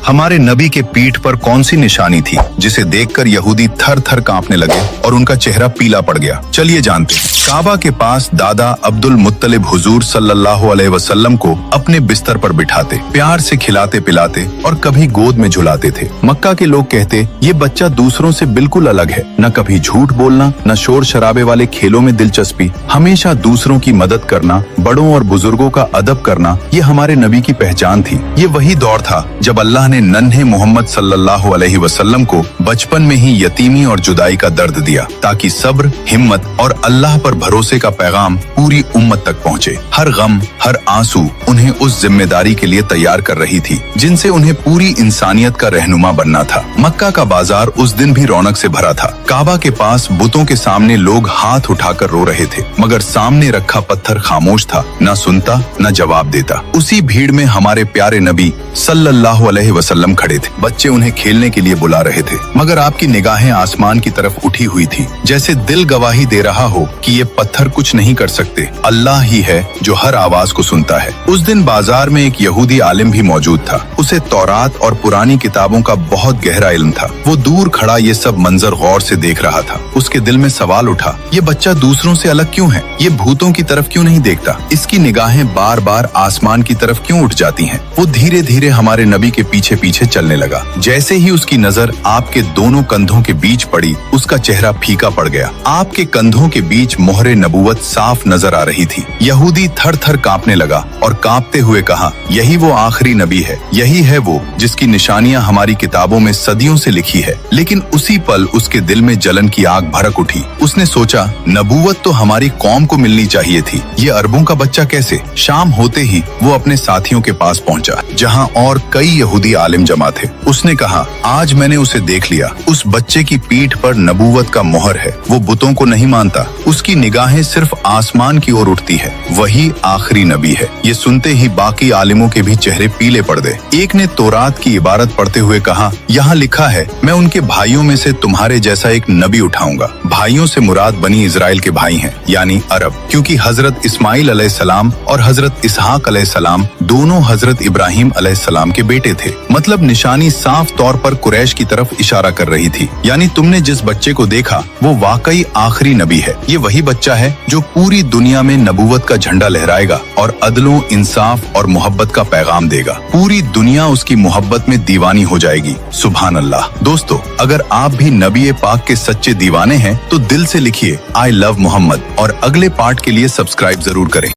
हमारे नबी के पीठ पर कौन सी निशानी थी जिसे देखकर यहूदी थर थर कांपने लगे और उनका चेहरा पीला पड़ गया? चलिए जानते हैं। काबा के पास दादा अब्दुल मुत्तलिब हुजूर सल्लल्लाहु अलैहि वसल्लम को अपने बिस्तर पर बिठाते, प्यार से खिलाते पिलाते और कभी गोद में झुलाते थे। मक्का के लोग कहते, ये बच्चा दूसरों से बिल्कुल अलग है, न कभी झूठ बोलना, न शोर शराबे वाले खेलों में दिलचस्पी, हमेशा दूसरों की मदद करना, बड़ों और बुजुर्गों का अदब करना, ये हमारे नबी की पहचान थी। ये वही दौर था जब अल्लाह ने नन्हे मोहम्मद सल्लल्लाहु अलैहि वसल्लम को बचपन में ही यतीमी और जुदाई का दर्द दिया, ताकि सब्र, हिम्मत और अल्लाह पर भरोसे का पैगाम पूरी उम्मत तक पहुँचे। हर गम, हर आंसू उन्हें उस जिम्मेदारी के लिए तैयार कर रही थी जिनसे उन्हें पूरी इंसानियत का रहनुमा बनना था। मक्का का बाजार उस दिन भी रौनक से भरा था। काबा के पास बुतों के सामने लोग हाथ उठाकर रो रहे थे, मगर सामने रखा पत्थर खामोश था, न सुनता न जवाब देता। उसी भीड़ में हमारे प्यारे नबी सल्लल्लाहु अलैहि वसल्लम खड़े थे। बच्चे उन्हें खेलने के लिए बुला रहे थे, मगर आपकी निगाहें आसमान की तरफ उठी हुई थी, जैसे दिल गवाही दे रहा हो कि ये पत्थर कुछ नहीं कर सकते, अल्लाह ही है जो हर आवाज को सुनता है। उस दिन बाजार में एक यहूदी आलिम भी मौजूद था। उसे तौरात और पुरानी किताबों का बहुत गहरा इल्म था। वो दूर खड़ा ये सब मंजर गौर से देख रहा था। उसके दिल में सवाल उठा, ये बच्चा दूसरों से अलग क्यों है? ये भूतों की तरफ क्यों नहीं देखता? इसकी निगाहें बार बार आसमान की तरफ क्यों उठ जाती हैं? वो धीरे धीरे हमारे नबी के पीछे पीछे चलने लगा। जैसे ही उसकी नजर आपके दोनों कंधों के बीच पड़ी, उसका चेहरा फीका पड़ गया। आपके कंधों के बीच मोहरे नबूवत साफ नजर आ रही थी। यहूदी थर थर कांपने लगा और कांपते हुए कहा, यही वो आखिरी नबी है, यही है वो जिसकी निशानियां हमारी किताबों में सदियों से लिखी है। लेकिन उसी पल उसके दिल में जलन की आग भड़क उठी। उसने सोचा, नबूवत तो हमारी कौम को मिलनी चाहिए थी, ये अरबों का बच्चा कैसे? शाम होते ही वो अपने साथियों के पास पहुंचा, जहां और कई यहूदी आलिम जमा थे। उसने कहा, आज मैंने उसे देख लिया। उस बच्चे की पीठ पर नबूवत का मोहर है। वो बुतों को नहीं मानता, उसकी निगाहें सिर्फ आसमान की ओर उठती है। वही आखिरी नबी है। ये सुनते ही बाकी आलिमों के भी चेहरे पीले पड़ गए। एक ने तौरात की इबारत पढ़ते हुए कहा, यहाँ लिखा है, मैं उनके भाइयों में से तुम्हारे जैसा एक नबी उठाऊंगा। भाइयों से मुराद बनी इजराइल के भाई हैं, यानी अरब, क्योंकि हजरत इस्माइल अलैहिस्सलाम और हजरत इसहाक अलैहिस्सलाम दोनों हजरत इब्राहिम अलैहिस्सलाम के बेटे थे। मतलब निशानी साफ तौर पर कुरैश की तरफ इशारा कर रही थी, यानी तुमने जिस बच्चे को देखा वो वाकई आखिरी नबी है। ये वही बच्चा है जो पूरी दुनिया में नबूवत का झंडा लहराएगा और अदलों, इंसाफ और मोहब्बत का पैगाम देगा। पूरी दुनिया उसकी मोहब्बत में दीवानी हो जाएगी। सुभान अल्लाह। दोस्तों, अगर आप भी नबी पाक के सच्चे दीवाने हैं तो दिल से लिखिए, आई लव मोहम्मद, और अगले पार्ट के लिए सब्सक्राइब जरूर करें।